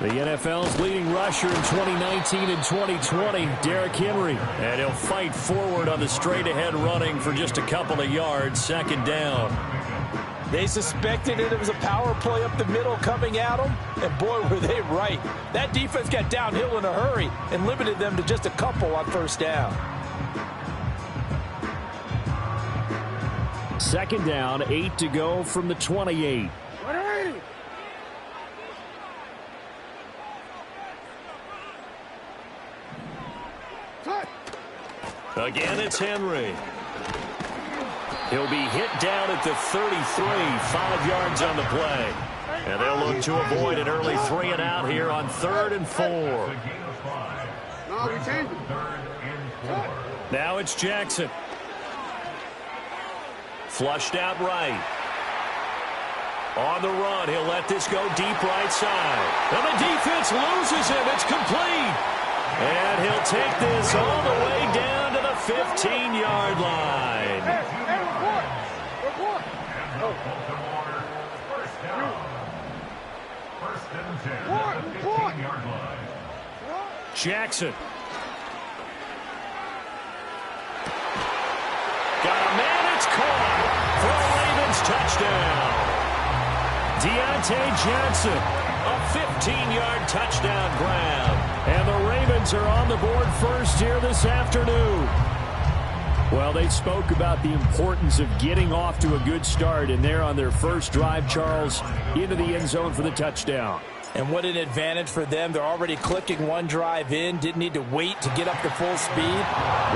The NFL's leading rusher in 2019 and 2020, Derrick Henry. And he'll fight forward on the straight-ahead running for just a couple of yards, second down. They suspected it was a power play up the middle coming at them, and boy, were they right. That defense got downhill in a hurry and limited them to just a couple on first down. Second down, 8 to go from the 28. Again, it's Henry. He'll be hit down at the 33, 5 yards on the play. And they'll look to avoid an early 3 and out here on 3rd and 4. No, we changed it. Now it's Jackson. Flushed out right. On the run, he'll let this go deep right side. And the defense loses him. It's complete. And he'll take this all the way down to the 15-yard line. Jackson. Got a man, it's caught for a Ravens touchdown. Deontay Johnson, a 15-yard touchdown grab. And the Ravens are on the board first here this afternoon. Well, they spoke about the importance of getting off to a good start, and they're on their first drive, Charles, into the end zone for the touchdown. And what an advantage for them. They're already clicking one drive in, didn't need to wait to get up to full speed.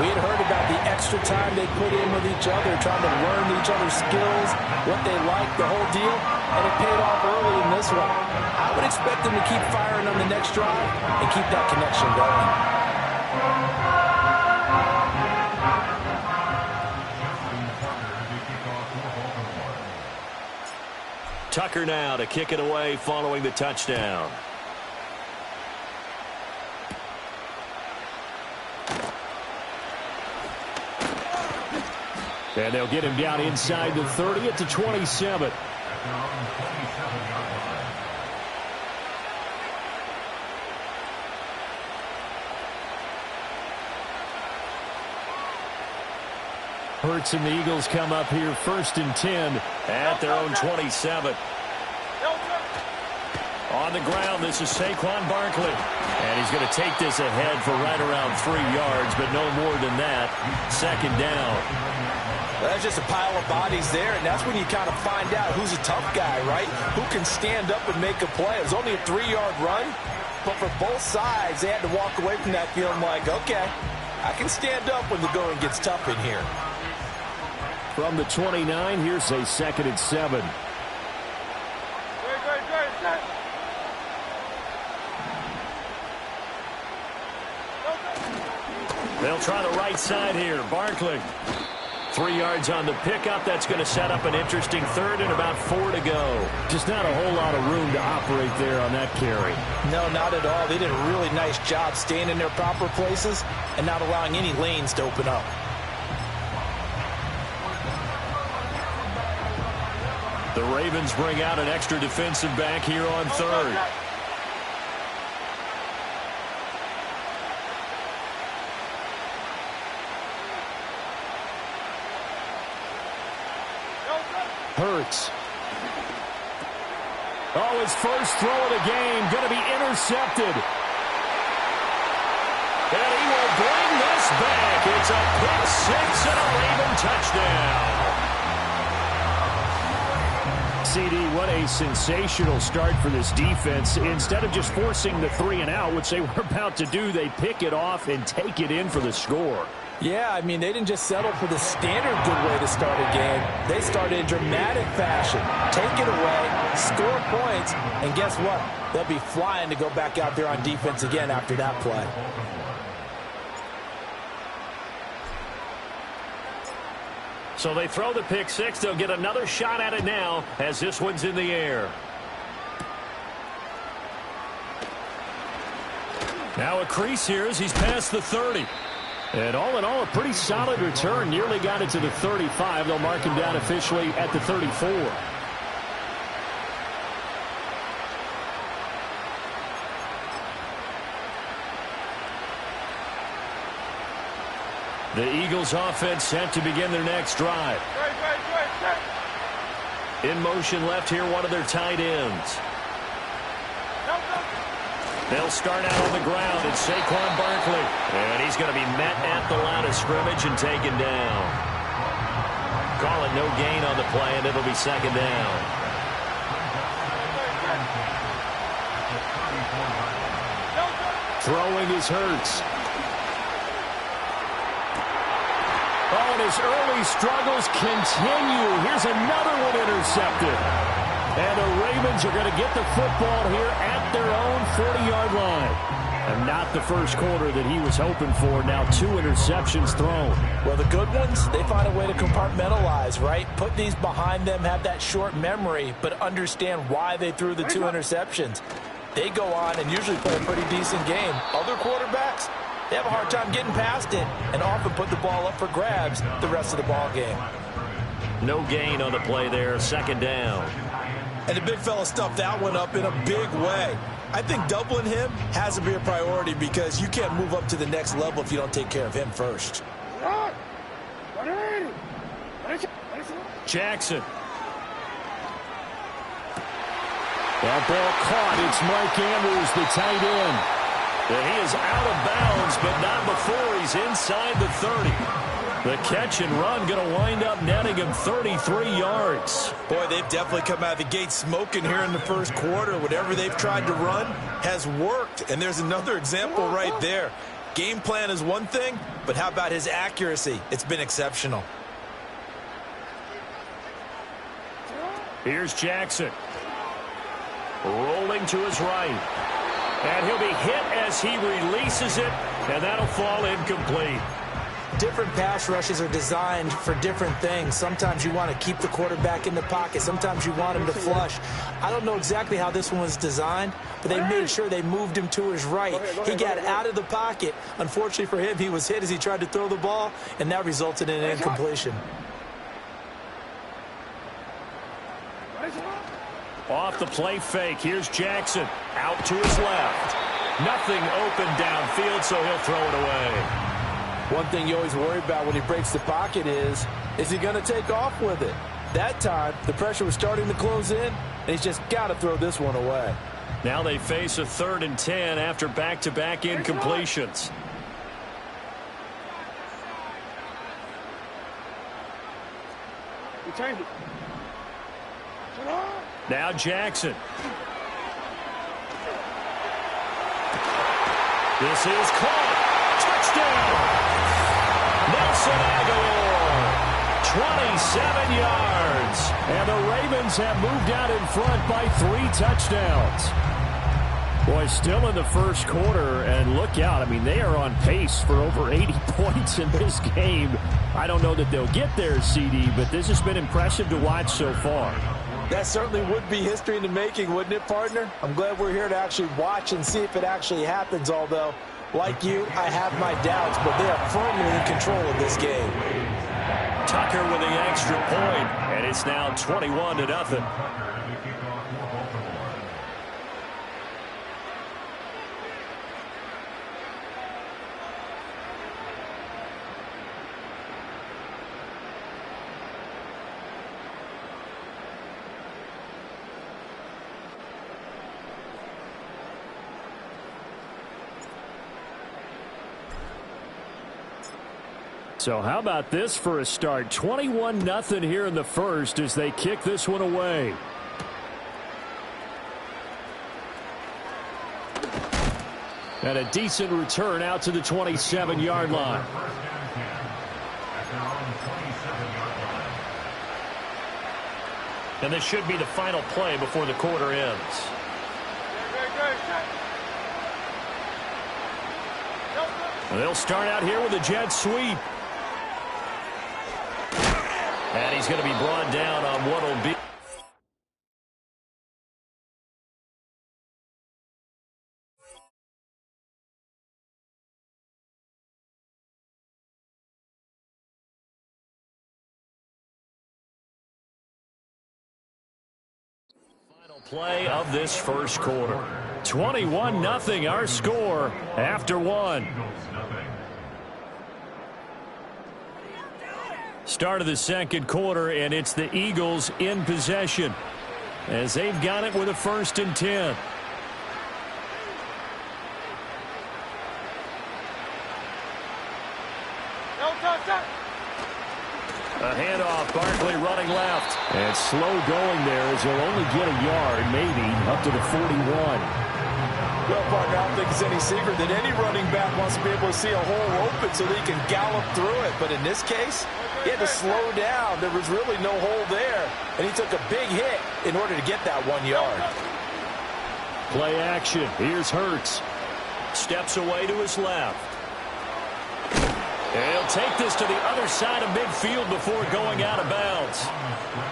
We had heard about the extra time they put in with each other, trying to learn each other's skills, what they like, the whole deal, and it paid off early in this one. I would expect them to keep firing on the next drive and keep that connection going. Tucker now to kick it away following the touchdown. And they'll get him down inside the 30 at the 27. Hurts and the Eagles come up here 1st and 10 at their own 27. On the ground, this is Saquon Barkley. And he's going to take this ahead for right around 3 yards, but no more than that. Second down. Well, that's just a pile of bodies there, and that's when you kind of find out who's a tough guy, right? Who can stand up and make a play. It was only a 3-yard run, but for both sides, they had to walk away from that feeling like, okay, I can stand up when the going gets tough in here. From the 29, here's a 2nd and 7. They'll try the right side here. Barkley. 3 yards on the pickup. That's going to set up an interesting 3rd and about 4 to go. Just not a whole lot of room to operate there on that carry. No, not at all. They did a really nice job staying in their proper places and not allowing any lanes to open up. The Ravens bring out an extra defensive back here on 3rd. Hurts. Oh, his first throw of the game going to be intercepted. And he will bring this back. It's a pick 6 and a Raven touchdown. CD, what a sensational start for this defense. Instead of just forcing the 3 and out, which they were about to do, they pick it off and take it in for the score. Yeah, I mean, they didn't just settle for the standard good way to start a game. They started in dramatic fashion. Take it away, score points, and guess what? They'll be flying to go back out there on defense again after that play. So they throw the pick 6. They'll get another shot at it now as this one's in the air. Now a crease here as he's past the 30. And all in all, a pretty solid return. Nearly got it to the 35. They'll mark him down officially at the 34. The Eagles offense set to begin their next drive. In motion left here, one of their tight ends. They'll start out on the ground. It's Saquon Barkley. And he's going to be met at the line of scrimmage and taken down. Call it no gain on the play, and it'll be second down. Throwing is Hurts. Oh, and his early struggles continue. Here's another one intercepted. And the Ravens are going to get the football here at their own 40-yard line. And not the first quarter that he was hoping for. Now 2 interceptions thrown. Well, the good ones, they find a way to compartmentalize, right? Put these behind them, have that short memory, but understand why they threw the 2 interceptions. They go on and usually play a pretty decent game. Other quarterbacks, they have a hard time getting past it and often put the ball up for grabs the rest of the ball game. No gain on the play there, second down. And the big fella stuffed that one up in a big way. I think doubling him has to be a priority because you can't move up to the next level if you don't take care of him first. Jackson. That ball caught. It's Mike Andrews, the tight end. And he is out of bounds, but not before he's inside the 30. The catch and run going to wind up netting him 33 yards. Boy, they've definitely come out of the gate smoking here in the first quarter. Whatever they've tried to run has worked. And there's another example right there. Game plan is one thing, but how about his accuracy? It's been exceptional. Here's Jackson. Rolling to his right. And he'll be hit as he releases it, and that'll fall incomplete. Different pass rushes are designed for different things. Sometimes you want to keep the quarterback in the pocket. Sometimes you want him to flush. I don't know exactly how this one was designed, but they made sure they moved him to his right. He got out of the pocket. Unfortunately for him, he was hit as he tried to throw the ball, and that resulted in an incompletion. Off the play fake. Here's Jackson. Out to his left. Nothing open downfield, so he'll throw it away. One thing you always worry about when he breaks the pocket is he going to take off with it? That time, the pressure was starting to close in, and he's just got to throw this one away. Now they face a 3rd and 10 after back-to-back incompletions. Now Jackson. This is caught. Touchdown. Nelson Aguilar, 27 yards. And the Ravens have moved out in front by 3 touchdowns. Boy, still in the first quarter, and look out. I mean, they are on pace for over 80 points in this game. I don't know that they'll get there, CD, but this has been impressive to watch so far. That certainly would be history in the making, wouldn't it, partner? I'm glad we're here to actually watch and see if it actually happens, although, like you, I have my doubts, but they are firmly in control of this game. Tucker with the extra point, and it's now 21-0. So how about this for a start? 21-0 here in the first as they kick this one away. And a decent return out to the 27-yard line. And this should be the final play before the quarter ends. And they'll start out here with a jet sweep. And he's going to be brought down on what will be Play of this first quarter. 21-0 our score after one. Start of the second quarter, and it's the Eagles in possession as they've got it with a 1st and 10. A handoff, Barkley running left. And slow going there as he'll only get a yard, maybe, up to the 41. Well, partner, I don't think it's any secret that any running back wants to be able to see a hole open so that he can gallop through it. But in this case, he had to slow down. There was really no hole there. And he took a big hit in order to get that 1 yard. Play action. Here's Hurts. Steps away to his left. And he'll take this to the other side of midfield before going out of bounds.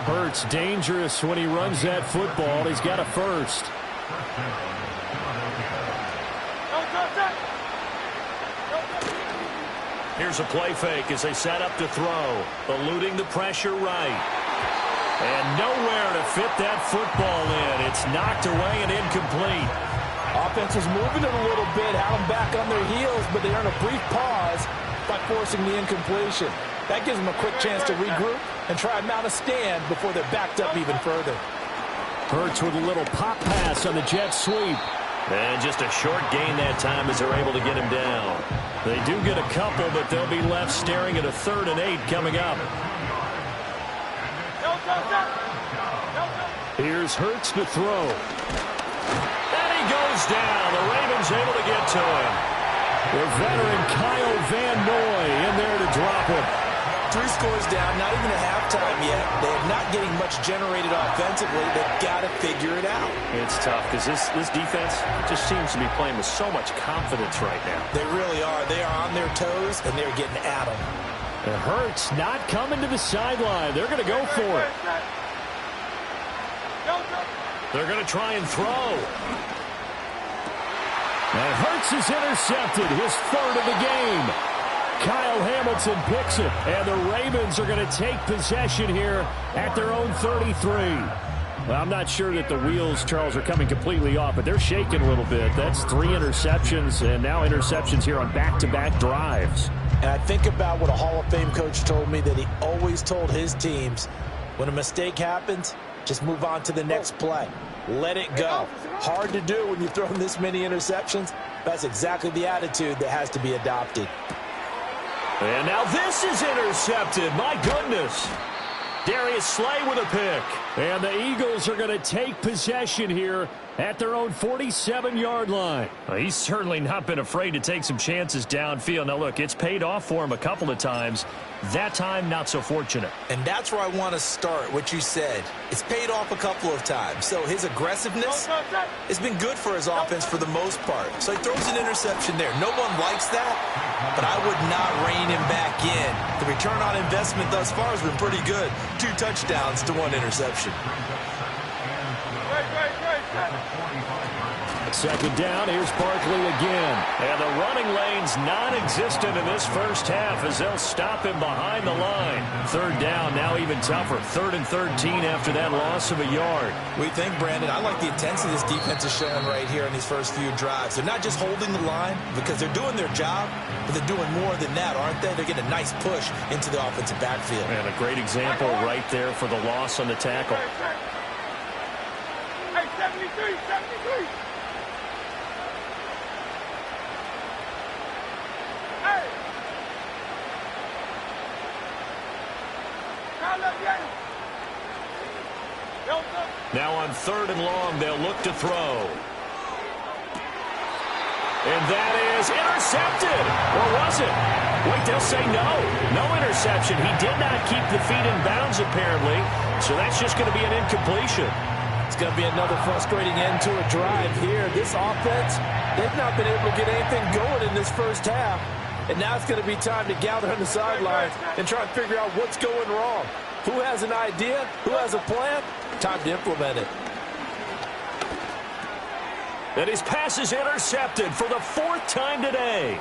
Hurts dangerous when he runs that football. He's got a first. Here's a play fake as they set up to throw. Eluding the pressure right. And nowhere to fit that football in. It's knocked away and incomplete. Offense was moving it a little bit, had them back on their heels, but they earned a brief pause by forcing the incompletion. That gives them a quick chance to regroup and try and mount a stand before they're backed up even further. Hurts with a little pop pass on the jet sweep. And just a short gain that time as they're able to get him down. They do get a couple, but they'll be left staring at a 3rd and 8 coming up. Here's Hurts to throw. And he goes down. The Ravens able to get to him. The veteran Kyle Van Noy in there to drop him. 3 scores down, not even at halftime yet. They're not getting much generated offensively. They've got to figure it out. It's tough because this defense just seems to be playing with so much confidence right now. They really are. They are on their toes, and they're getting at them. And Hurts not coming to the sideline. They're going to go for it. They're going to try and throw. And Hurts is intercepted, his 3rd of the game. Kyle Hamilton picks it, and the Ravens are going to take possession here at their own 33. Well, I'm not sure that the wheels, Charles, are coming completely off, but they're shaking a little bit. That's 3 interceptions, and now interceptions here on back-to-back drives. And I think about what a Hall of Fame coach told me that he always told his teams, when a mistake happens, just move on to the next play. Let it go. Hard to do when you've thrown this many interceptions. That's exactly the attitude that has to be adopted. And now this is intercepted. My goodness. Darius Slay with a pick. And the Eagles are going to take possession here at their own 47-yard line. Well, he's certainly not been afraid to take some chances downfield. Now, look, it's paid off for him a couple of times. That time, not so fortunate. And that's where I want to start, what you said. It's paid off a couple of times. So his aggressiveness has been good for his offense for the most part. So he throws an interception there. No one likes that, but I would not rein him back in. The return on investment thus far has been pretty good. 2 touchdowns to 1 interception. Second down, here's Barkley again. And the running lane's non-existent in this first half as they'll stop him behind the line. 3rd down, now even tougher. 3rd and 13 after that loss of a yard. We think, Brandon, I like the intensity this defense is showing right here in these first few drives. They're not just holding the line because they're doing their job, but they're doing more than that, aren't they? They're getting a nice push into the offensive backfield. And a great example right there for the loss on the tackle. Hey, 73. Now on 3rd and long, they'll look to throw. And that is intercepted. Or was it? Wait, they'll say no. No interception. He did not keep the feet in bounds, apparently. So that's just going to be an incompletion. It's going to be another frustrating end to a drive here. This offense, they've not been able to get anything going in this first half. And now it's going to be time to gather on the sidelines and try and figure out what's going wrong. Who has an idea? Who has a plan? Time to implement it. And his pass is intercepted for the 4th time today.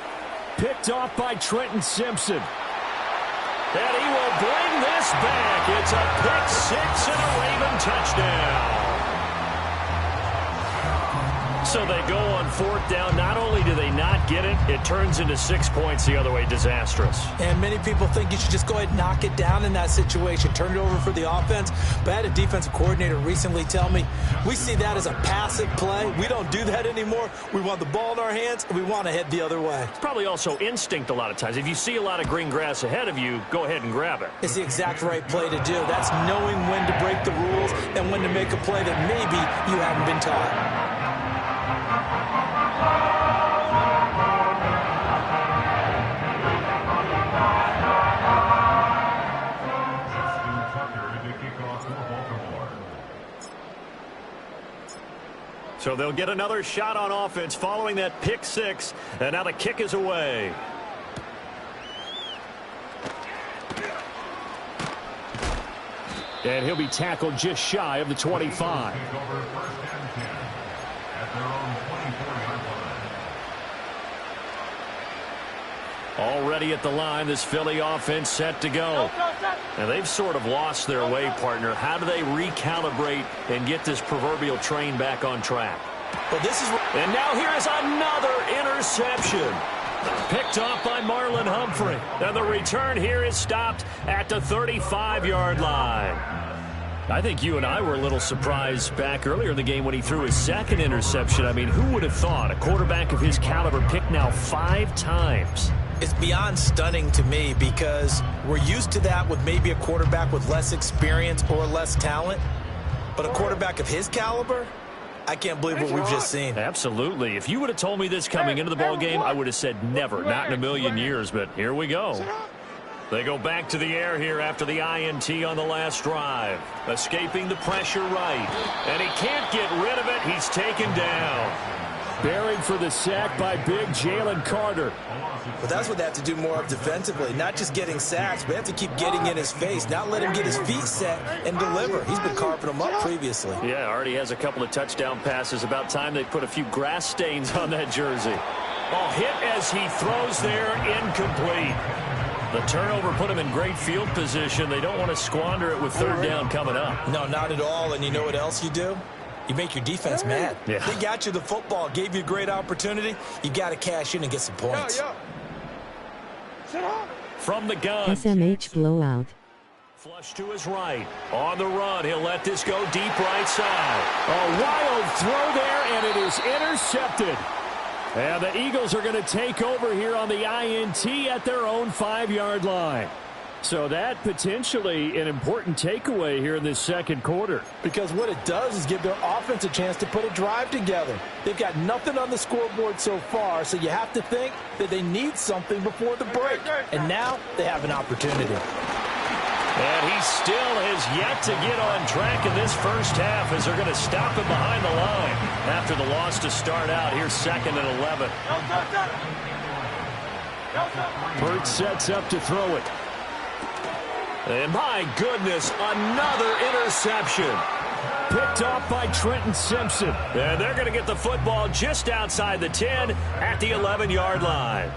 Picked off by Trenton Simpson. And he will bring this back. It's a pick 6 and a Raven touchdown. So they go on fourth down. Not only do they not get it, it turns into 6 points the other way. Disastrous. And many people think you should just go ahead and knock it down in that situation. Turn it over for the offense. But I had a defensive coordinator recently tell me, we see that as a passive play. We don't do that anymore. We want the ball in our hands, and we want to head the other way. It's probably also instinct a lot of times. If you see a lot of green grass ahead of you, go ahead and grab it. It's the exact right play to do. That's knowing when to break the rules and when to make a play that maybe you haven't been taught. So they'll get another shot on offense following that pick six, and now the kick is away. And he'll be tackled just shy of the 25. Already at the line, this Philly offense set to go. Now they've sort of lost their way, partner. How do they recalibrate and get this proverbial train back on track? Well, and now here is another interception. Picked off by Marlon Humphrey. And the return here is stopped at the 35-yard line. I think you and I were a little surprised back earlier in the game when he threw his second interception. I mean, who would have thought a quarterback of his caliber picked now 5 times? It's beyond stunning to me because we're used to that with maybe a quarterback with less experience or less talent. But a quarterback of his caliber, I can't believe what we've just seen. Absolutely. If you would have told me this coming into the ball game, I would have said never, not in a million years. But here we go. They go back to the air here after the INT on the last drive. Escaping the pressure right. And he can't get rid of it. He's taken down. Buried for the sack by big Jalen Carter. But that's what they have to do more of defensively. Not just getting sacks, but they have to keep getting in his face. Not let him get his feet set and deliver. He's been carving them up previously. Yeah, already has a couple of touchdown passes. About time they put a few grass stains on that jersey. Oh, hit as he throws there, incomplete. The turnover put him in great field position. They don't want to squander it with third down coming up. No, not at all. And you know what else you do? You make your defense mad. Yeah. They got you the football, gave you a great opportunity. You got to cash in and get some points. From the gun. SMH blowout. Flush to his right. On the run, he'll let this go deep right side. A wild throw there, and it is intercepted. And the Eagles are going to take over here on the INT at their own 5-yard line. So that potentially an important takeaway here in this second quarter. Because what it does is give their offense a chance to put a drive together. They've got nothing on the scoreboard so far, so you have to think that they need something before the break. And now they have an opportunity. And he still has yet to get on track in this first half as they're going to stop him behind the line after the loss to start out. Here's 2nd and 11. Burt sets up to throw it. And my goodness, another interception. Picked off by Trenton Simpson. And they're going to get the football just outside the 10 at the 11-yard line.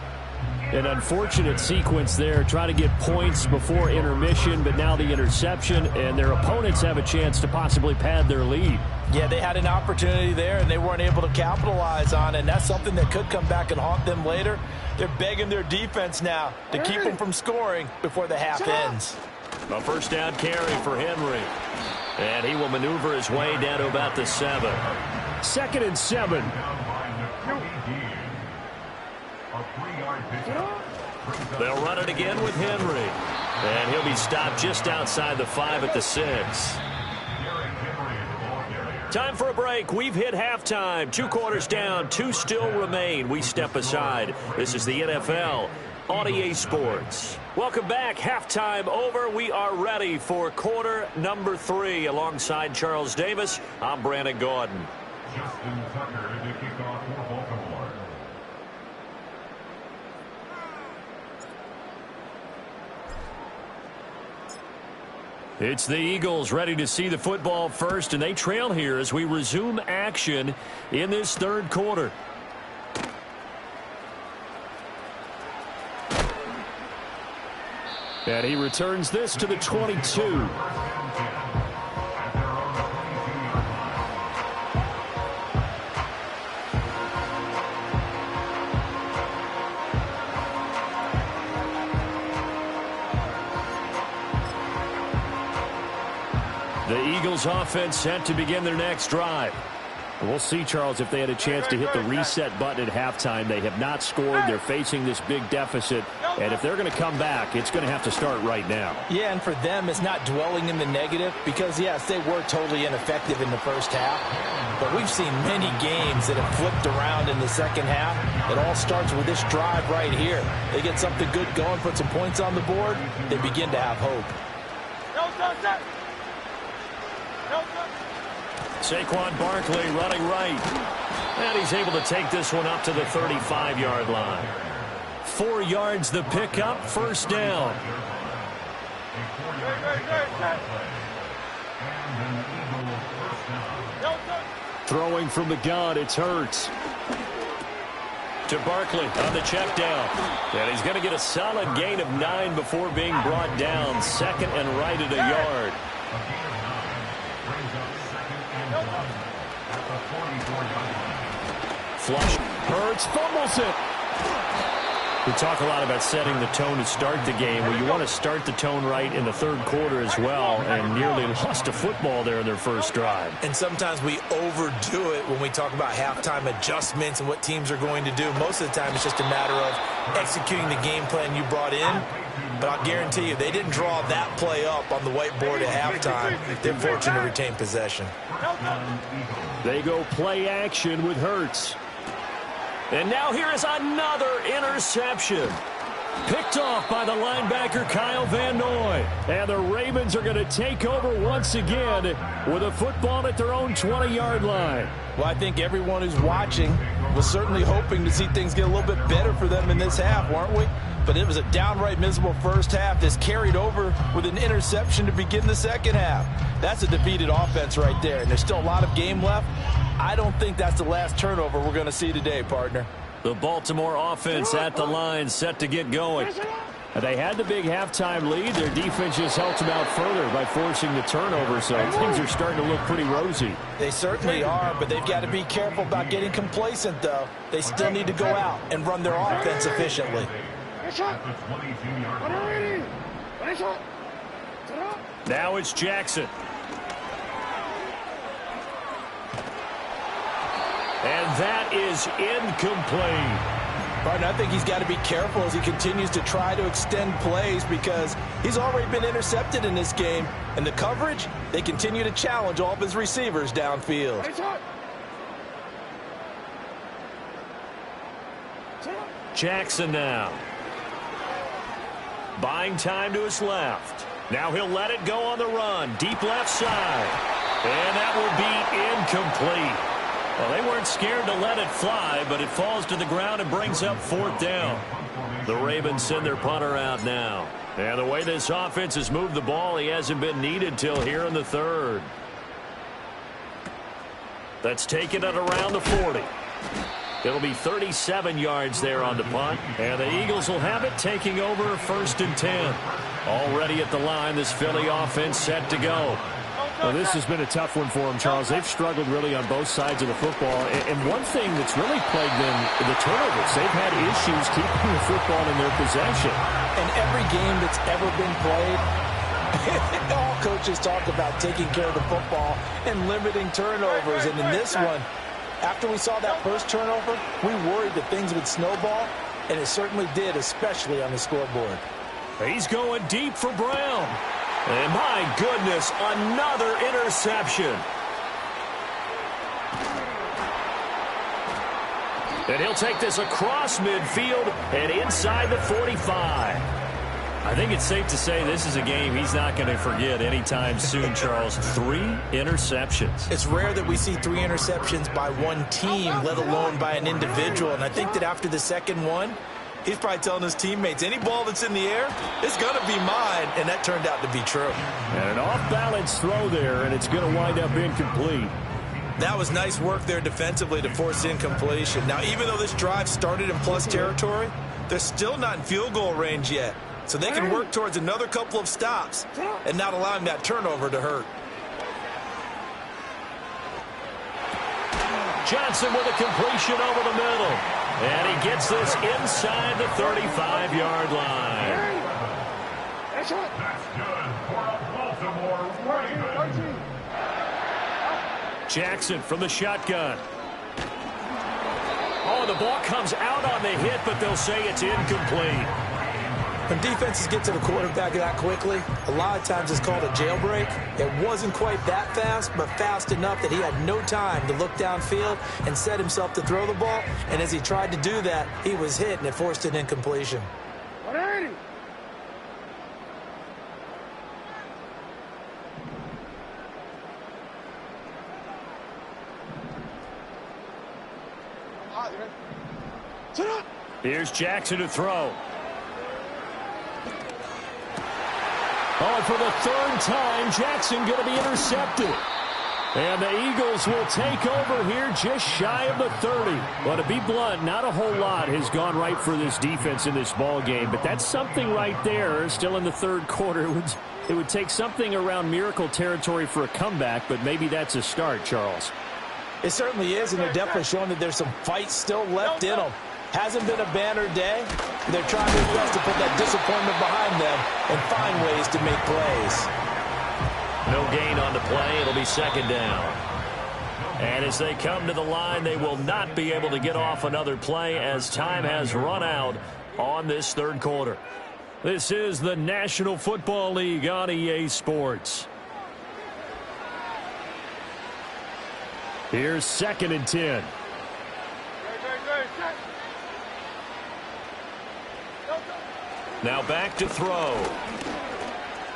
An unfortunate sequence there, trying to get points before intermission, but now the interception, and their opponents have a chance to possibly pad their lead. Yeah, they had an opportunity there, and they weren't able to capitalize on it, and that's something that could come back and haunt them later. They're begging their defense now to keep them from scoring before the half ends. A first down carry for Henry. And he will maneuver his way down to about the 7. 2nd and 7. They'll run it again with Henry. And he'll be stopped just outside the 5 at the 6. Time for a break. We've hit halftime. 2 quarters down. 2 still remain. We step aside. This is the NFL on EA Sports. Welcome back. Halftime over. We are ready for quarter number 3. Alongside Charles Davis, I'm Brandon Gordon. Justin Tucker to kick off for Baltimore. It's the Eagles ready to see the football first, and they trail here as we resume action in this third quarter. And he returns this to the 22. Eagles offense set to begin their next drive. We'll see, Charles, if they had a chance to hit the reset button at halftime. They have not scored. They're facing this big deficit. And if they're going to come back, it's going to have to start right now. Yeah, and for them, it's not dwelling in the negative because, yes, they were totally ineffective in the first half. But we've seen many games that have flipped around in the second half. It all starts with this drive right here. They get something good going, put some points on the board, they begin to have hope. Saquon Barkley running right. And he's able to take this one up to the 35-yard line. 4 yards the pickup, first down. Throwing from the gun, it's Hurts. To Barkley on the check down. And he's going to get a solid gain of 9 before being brought down. Second and right at a yard. Flush. Hurts fumbles it. We talk a lot about setting the tone to start the game. Well, you want to start the tone right in the third quarter as well, and nearly lost a football there in their first drive. And sometimes we overdo it when we talk about halftime adjustments and what teams are going to do. Most of the time, it's just a matter of executing the game plan you brought in. But I'll guarantee you, they didn't draw that play up on the whiteboard at halftime. They're fortunate to retain possession. They go play action with Hurts. And now here is another interception. Picked off by the linebacker Kyle Van Noy. And the Ravens are going to take over once again with a football at their own 20-yard line. Well, I think everyone who's watching was certainly hoping to see things get a little bit better for them in this half, weren't we? But it was a downright miserable first half. This carried over with an interception to begin the second half. That's a defeated offense right there, and there's still a lot of game left. I don't think that's the last turnover we're going to see today, partner. The Baltimore offense at the line, set to get going. They had the big halftime lead. Their defense just helped them out further by forcing the turnover, so things are starting to look pretty rosy. They certainly are, but they've got to be careful about getting complacent, though. They still need to go out and run their offense efficiently. Now it's Jackson. And that is incomplete. Partner, I think he's got to be careful as he continues to try to extend plays because he's already been intercepted in this game. And the coverage, they continue to challenge all of his receivers downfield. Jackson now. Buying time to his left. Now he'll let it go on the run. Deep left side. And that will be incomplete. Well, they weren't scared to let it fly, but it falls to the ground and brings up fourth down. The Ravens send their punter out now. And the way this offense has moved the ball, he hasn't been needed till here in the third. That's taken at around the 40. It'll be 37 yards there on the punt. And the Eagles will have it, taking over first and 10. Already at the line, this Philly offense set to go. Well, this has been a tough one for them, Charles. They've struggled really on both sides of the football. And one thing that's really plagued them, the turnovers. They've had issues keeping the football in their possession. In every game that's ever been played, all coaches talk about taking care of the football and limiting turnovers. And in this one, after we saw that first turnover, we worried that things would snowball, and it certainly did, especially on the scoreboard. He's going deep for Brown. And my goodness, another interception. And he'll take this across midfield and inside the 45. I think it's safe to say this is a game he's not going to forget anytime soon, Charles. 3 interceptions. It's rare that we see 3 interceptions by one team, let alone by an individual. And I think that after the second one, he's probably telling his teammates, any ball that's in the air, it's going to be mine. And that turned out to be true. And an off-balance throw there, and it's going to wind up incomplete. That was nice work there defensively to force incompletion. Now, even though this drive started in plus territory, they're still not in field goal range yet. So they can work towards another couple of stops and not allowing that turnover to hurt. Johnson with a completion over the middle. And he gets this inside the 35-yard line. That's good for a Baltimore Ravens. Jackson from the shotgun. Oh, the ball comes out on the hit, but they'll say it's incomplete. When defenses get to the quarterback that quickly, a lot of times it's called a jailbreak. It wasn't quite that fast, but fast enough that he had no time to look downfield and set himself to throw the ball. And as he tried to do that, he was hit, and it forced an incompletion. 180. Here's Jackson to throw. Oh, and for the third time, Jackson going to be intercepted. And the Eagles will take over here just shy of the 30. Well, to be blunt, not a whole lot has gone right for this defense in this ball game, but that's something right there. Still in the third quarter. It would take something around miracle territory for a comeback, but maybe that's a start, Charles. It certainly is, and they're definitely showing that there's some fight still left in them. Hasn't been a banner day. They're trying their best to put that disappointment behind them and find ways to make plays. No gain on the play. It'll be second down. And as they come to the line, they will not be able to get off another play as time has run out on this third quarter. This is the National Football League on EA Sports. Here's 2nd and 10. Now back to throw.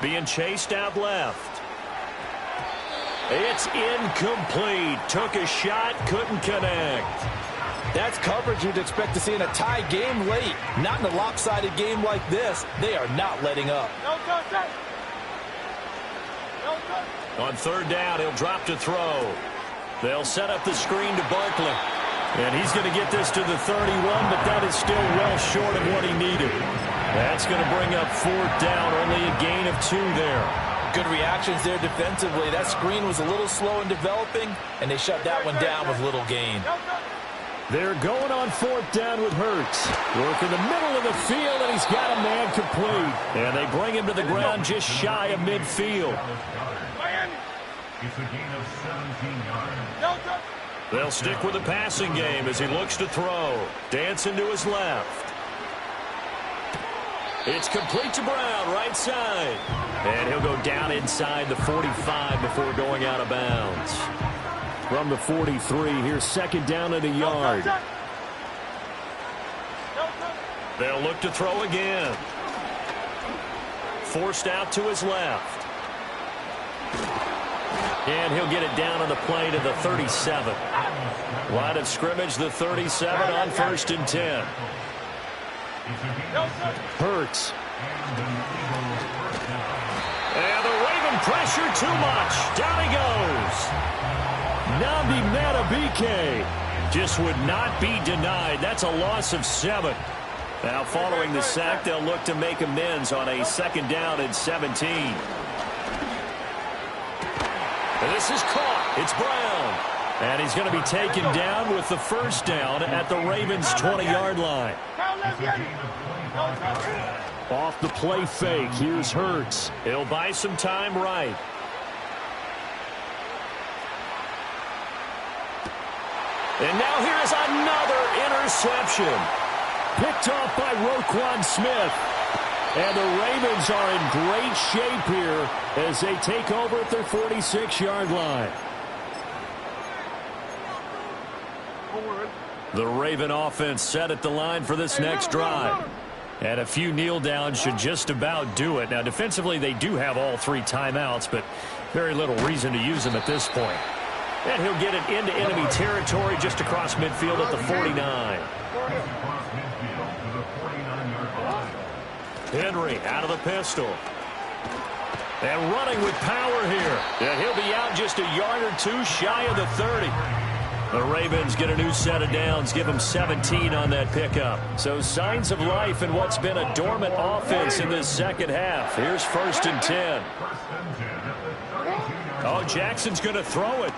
Being chased out left. It's incomplete. Took a shot, couldn't connect. That's coverage you'd expect to see in a tie game late. Not in a lopsided game like this. They are not letting up. On third down, he'll drop to throw. They'll set up the screen to Barkley. And he's going to get this to the 31, but that is still well short of what he needed. That's going to bring up 4th down, only a gain of 2 there. Good reactions there defensively. That screen was a little slow in developing, and they shut that one down with little gain. They're going on 4th down with Hurts. Work in the middle of the field, and he's got a man complete. And they bring him to the ground just shy of midfield. It's a gain of 17 yards. They'll stick with the passing game as he looks to throw. Dancing to his left. It's complete to Brown, right side. And he'll go down inside the 45 before going out of bounds. From the 43, here's 2nd down and a yard. They'll look to throw again. Forced out to his left. And he'll get it down on the play to the 37. Line of scrimmage, the 37 on 1st and 10. Hurts. And the Raven pressure too much. Down he goes. Nnamdi Madubuike just would not be denied. That's a loss of 7. Now following the sack, they'll look to make amends on a 2nd down and 17. And this is caught. It's Brown. And he's going to be taken down with the 1st down at the Ravens' 20-yard line. Off the play fake, here's Hurts. He'll buy some time right. And now here is another interception. Picked off by Roquan Smith. And the Ravens are in great shape here as they take over at their 46-yard line. The Raven offense set at the line for this next drive. And a few kneel downs should just about do it. Now, defensively, they do have all 3 timeouts, but very little reason to use them at this point. And he'll get it into enemy territory just across midfield at the 49. Henry out of the pistol. And running with power here. And he'll be out just a yard or 2 shy of the 30. The Ravens get a new set of downs, give them 17 on that pickup. So signs of life in what's been a dormant offense in this second half. Here's 1st and 10. Oh, Jackson's going to throw it.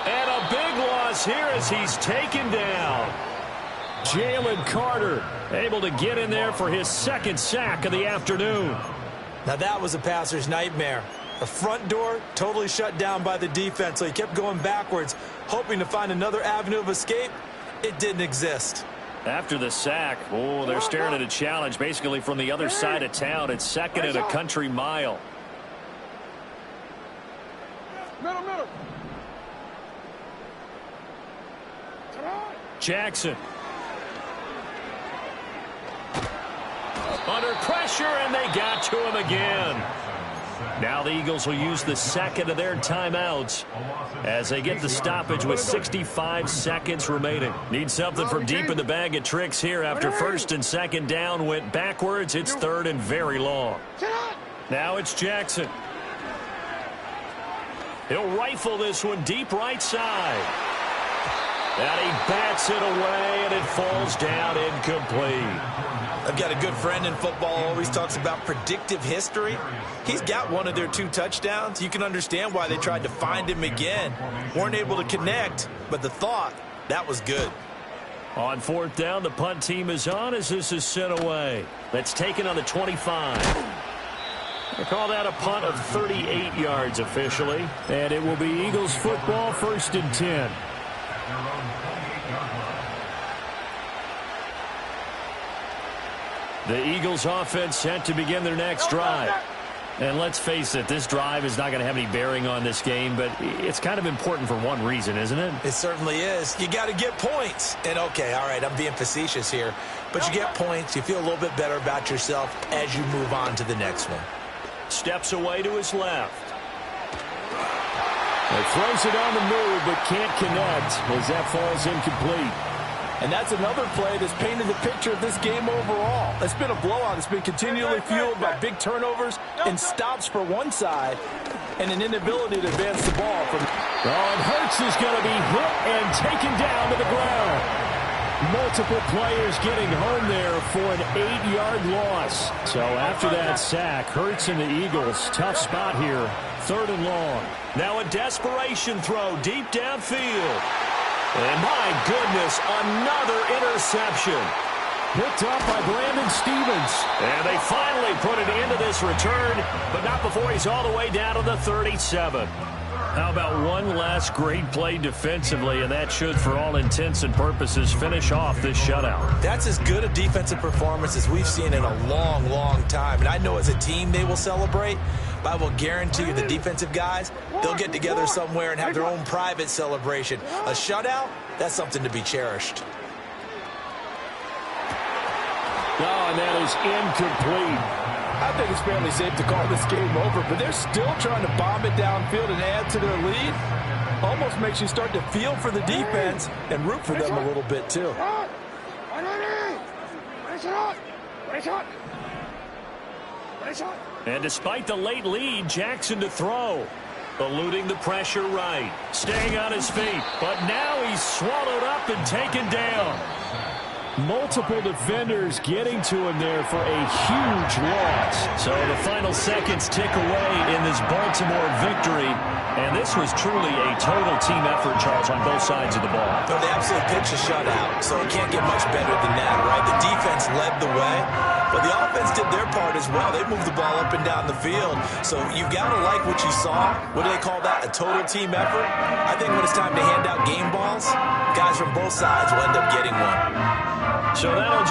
And a big loss here as he's taken down. Jalen Carter able to get in there for his 2nd sack of the afternoon. Now that was a passer's nightmare. The front door totally shut down by the defense, so he kept going backwards, hoping to find another avenue of escape. It didn't exist. After the sack, oh, they're staring at a challenge basically from the other side of town. It's second and a country mile. Middle. Jackson. Under pressure, and they got to him again. Now the Eagles will use the second of their timeouts as they get the stoppage with 65 seconds remaining. Need something from deep in the bag of tricks here after first and second down went backwards. It's third and very long. Now it's Jackson. He'll rifle this one deep right side. And he bats it away, and it falls down incomplete. I've got a good friend in football, always talks about predictive history. He's got one of their 2 touchdowns. You can understand why they tried to find him again. Weren't able to connect, but the thought, that was good. On fourth down, the punt team is on as this is sent away. That's taken on the 25. They call that a punt of 38 yards officially. And it will be Eagles football, first and 10. The Eagles offense set to begin their next drive. And let's face it, this drive is not going to have any bearing on this game, but it's kind of important for one reason, isn't it? It certainly is. You got to get points. And okay, all right, I'm being facetious here, but you get points, you feel a little bit better about yourself as you move on to the next one. Steps away to his left. He throws it on the move, but can't connect as that falls incomplete. And that's another play that's painted the picture of this game overall. It's been a blowout. It's been continually fueled by big turnovers and stops for one side and an inability to advance the ball. And Hurts is going to be hit and taken down to the ground. Multiple players getting home there for an 8-yard loss. So after that sack, Hurts and the Eagles, tough spot here, third and long. Now a desperation throw deep downfield. And my goodness, another interception. Picked up by Brandon Stevens. And they finally put it into this return, but not before he's all the way down to the 37. How about one last great play defensively, and that should, for all intents and purposes, finish off this shutout. That's as good a defensive performance as we've seen in a long, long time. And I know as a team they will celebrate, but I will guarantee you the defensive guys, they'll get together somewhere and have their own private celebration. A shutout, that's something to be cherished. Oh, and that is incomplete. I think it's fairly safe to call this game over, but they're still trying to bomb it downfield and add to their lead. Almost makes you start to feel for the defense and root for them a little bit, too. And despite the late lead, Jackson to throw. Eluding the pressure right. Staying on his feet. But now he's swallowed up and taken down. Multiple defenders getting to him there for a huge loss. So the final seconds tick away in this Baltimore victory. And this was truly a total team effort, Charles, on both sides of the ball. No, they absolutely pitched a shutout, so it can't get much better than that, right? The defense led the way, but the offense did their part as well. They moved the ball up and down the field. So you've got to like what you saw. What do they call that? A total team effort? I think when it's time to hand out game balls, guys from both sides will end up getting one. So that'll